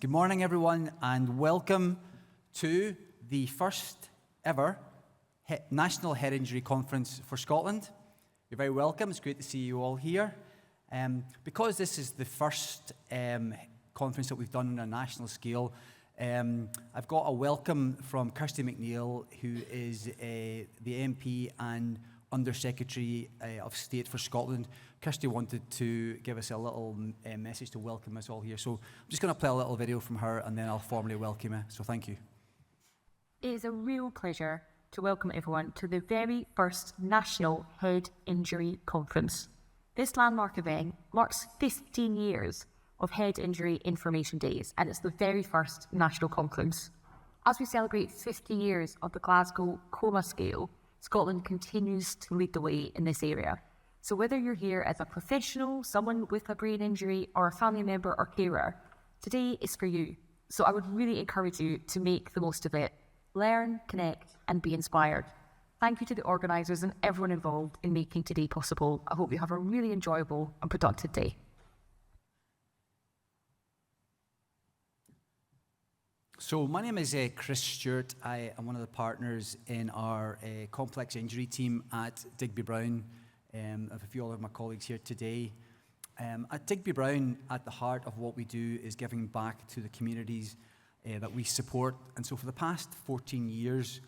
Good morning, everyone, and welcome to the first ever National Head Injury Conference for Scotland. You're very welcome. It's great to see you all here. Because this is the first conference that we've done on a national scale, I've got a welcome from Kirsty McNeill, who is the MP and Under-Secretary of State for Scotland. Kirsty wanted to give us a little message to welcome us all here. So I'm just going to play a little video from her and then I'll formally welcome you. So thank you. It is a real pleasure to welcome everyone to the very first National Head Injury Conference. This landmark event marks 15 years of Head Injury Information Days, and it's the very first national conference. As we celebrate 50 years of the Glasgow Coma Scale, Scotland continues to lead the way in this area. So whether you're here as a professional, someone with a brain injury, or a family member or carer, today is for you. So I would really encourage you to make the most of it. Learn, connect, and be inspired. Thank you to the organisers and everyone involved in making today possible. I hope you have a really enjoyable and productive day. So my name is Chris Stewart. I am one of the partners in our complex injury team at Digby Brown. I have a few other of my colleagues here today. At Digby Brown, at the heart of what we do is giving back to the communities that we support. And so for the past 14 years,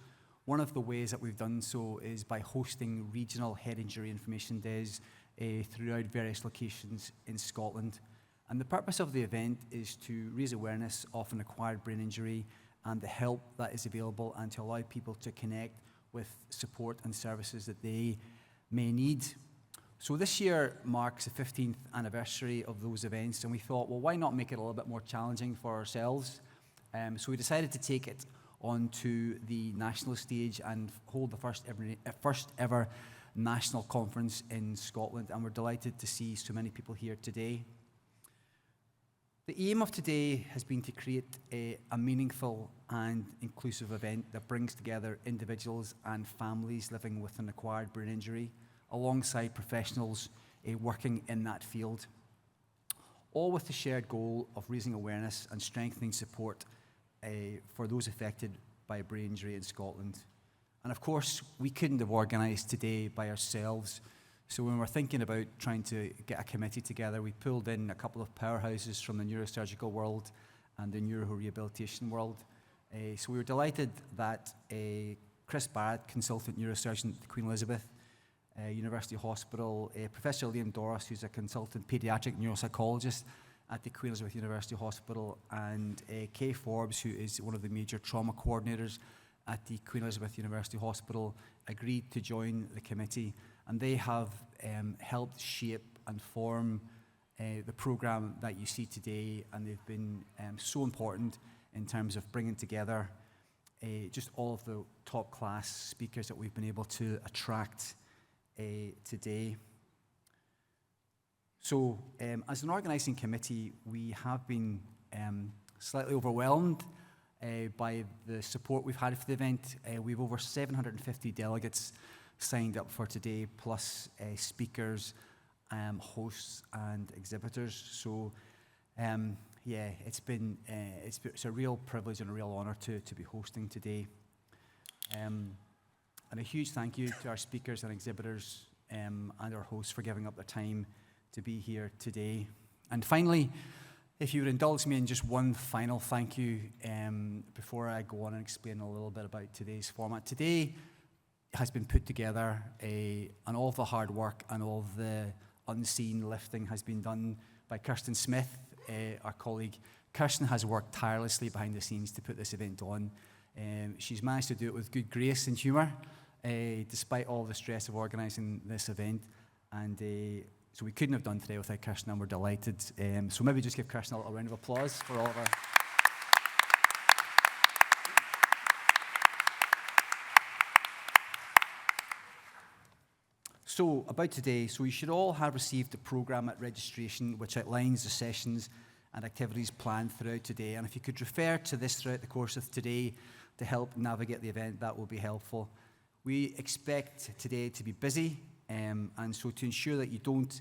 one of the ways that we've done so is by hosting regional head injury information days throughout various locations in Scotland. And the purpose of the event is to raise awareness of an acquired brain injury and the help that is available, and to allow people to connect with support and services that they may need. So this year marks the 15th anniversary of those events, and we thought, well, why not make it a little bit more challenging for ourselves? So we decided to take it onto the national stage and hold the first ever national conference in Scotland, and we're delighted to see so many people here today. The aim of today has been to create a meaningful and inclusive event that brings together individuals and families living with an acquired brain injury, alongside professionals working in that field, all with the shared goal of raising awareness and strengthening support for those affected by a brain injury in Scotland. And of course, we couldn't have organised today by ourselves. So when we're thinking about trying to get a committee together, we pulled in a couple of powerhouses from the neurosurgical world and the neurorehabilitation world. So we were delighted that Chris Barrett, consultant neurosurgeon at the Queen Elizabeth University Hospital, Professor Liam Doris, who's a consultant paediatric neuropsychologist at the Queen Elizabeth University Hospital, and Kay Forbes, who is one of the major trauma coordinators at the Queen Elizabeth University Hospital, agreed to join the committee. And they have helped shape and form the programme that you see today, and they've been so important in terms of bringing together just all of the top class speakers that we've been able to attract today. So as an organising committee, we have been slightly overwhelmed by the support we've had for the event. We've over 750 delegates signed up for today, plus speakers, hosts and exhibitors. So yeah, it's a real privilege and a real honour to be hosting today. And a huge thank you to our speakers and exhibitors and our hosts for giving up their time to be here today. And finally, if you would indulge me in just one final thank you before I go on and explain a little bit about today's format. Today has been put together, and all of the hard work and all of the unseen lifting has been done by Kirsten Smith, our colleague. Kirsten has worked tirelessly behind the scenes to put this event on. She's managed to do it with good grace and humour, despite all the stress of organising this event. And so we couldn't have done today without Kirsten, and we're delighted. So maybe just give Kirsten a little round of applause for all of her. So about today, so you should all have received the programme at registration, which outlines the sessions and activities planned throughout today. And if you could refer to this throughout the course of today to help navigate the event, that will be helpful. We expect today to be busy, and so to ensure that you don't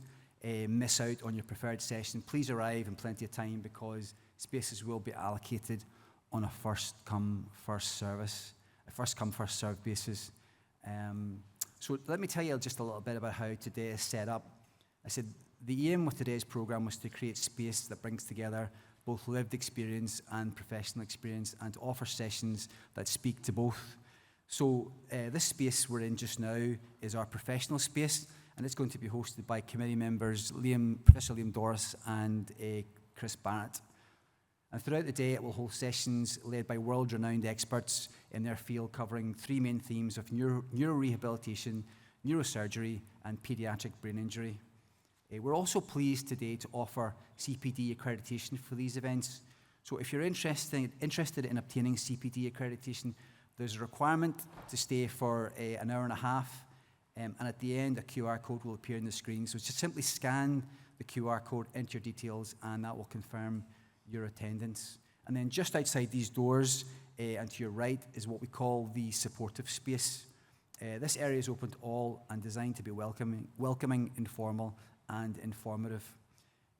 miss out on your preferred session, please arrive in plenty of time, because Spaces will be allocated on a first come, first served basis. So let me tell you just a little bit about how today is set up. I said the aim with today's programme was to create space that brings together both lived experience and professional experience, and to offer sessions that speak to both. So this space we're in just now is our professional space, and it's going to be hosted by committee members Professor Liam Doris and Chris Barrett. And throughout the day, it will hold sessions led by world-renowned experts in their field, covering three main themes of neurorehabilitation, neurosurgery, and paediatric brain injury. We're also pleased today to offer CPD accreditation for these events. So if you're interested in obtaining CPD accreditation, there's a requirement to stay for an hour and a half, and at the end, a QR code will appear on the screen. So just simply scan the QR code, enter your details, and that will confirm your attendance. And then just outside these doors, and to your right, is what we call the supportive space. This area is open to all and designed to be welcoming, informal, and informative.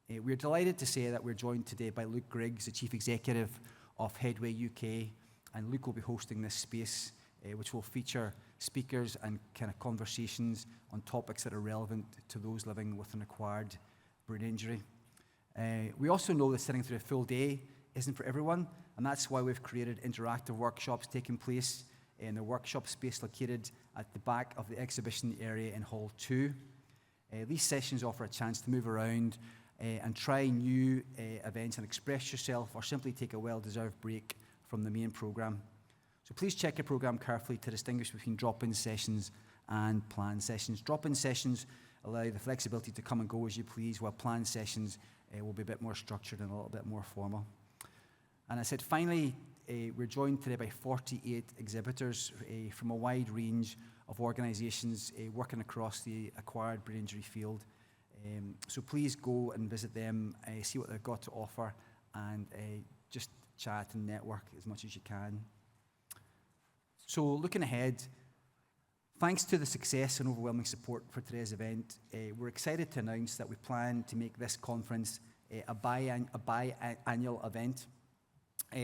We're delighted to say that we're joined today by Luke Griggs, the Chief Executive of Headway UK, and Luke will be hosting this space, which will feature speakers and kind of conversations on topics that are relevant to those living with an acquired brain injury. We also know that sitting through a full day isn't for everyone, and that's why we've created interactive workshops taking place in the workshop space located at the back of the exhibition area in Hall 2. These sessions offer a chance to move around and try new events and express yourself, or simply take a well-deserved break from the main programme. So please check your programme carefully to distinguish between drop-in sessions and planned sessions. Drop-in sessions allow the flexibility to come and go as you please, while planned sessions will be a bit more structured and a little bit more formal. And I said, finally, we're joined today by 48 exhibitors from a wide range of organisations working across the acquired brain injury field. So please go and visit them, see what they've got to offer, and just chat and network as much as you can. So looking ahead, thanks to the success and overwhelming support for today's event, we're excited to announce that we plan to make this conference a biannual event.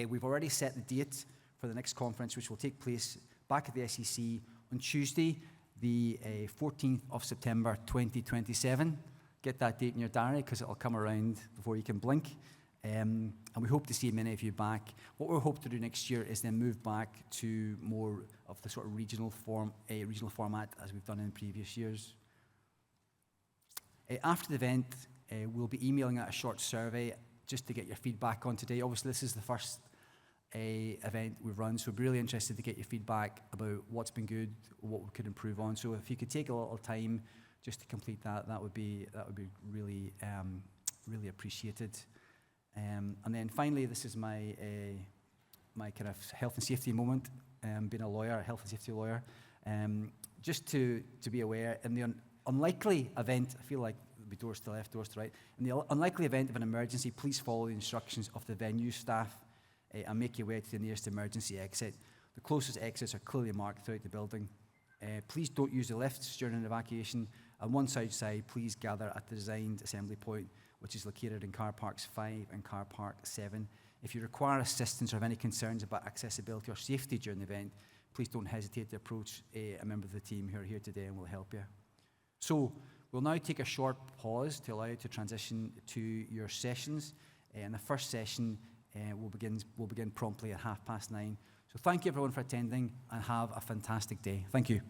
We've already set the date for the next conference, which will take place back at the SEC on Tuesday, the 14th of September 2027. Get that date in your diary, because it'll come around before you can blink. And we hope to see many of you back. What we hope to do next year is then move back to more of the sort of regional format as we've done in previous years. After the event, we'll be emailing out a short survey just to get your feedback on today. Obviously, this is the first event we've run, so we're really interested to get your feedback about what's been good, what we could improve on. So if you could take a little time just to complete that, that would be really really appreciated. And then finally, this is my my kind of health and safety moment. Being a lawyer, a health and safety lawyer, just to be aware, in the unlikely event, I feel like there'll be doors to the left, doors to the right. In the unlikely event of an emergency, please follow the instructions of the venue staff and make your way to the nearest emergency exit. The closest exits are clearly marked throughout the building. Please don't use the lifts during an evacuation, and once outside, please gather at the designed assembly point, which is located in car parks 5 and car park 7. If you require assistance or have any concerns about accessibility or safety during the event, please don't hesitate to approach a member of the team who are here today and will help you. So we'll now take a short pause to allow you to transition to your sessions. And the first session will begin promptly at 9:30. So thank you everyone for attending, and have a fantastic day. Thank you.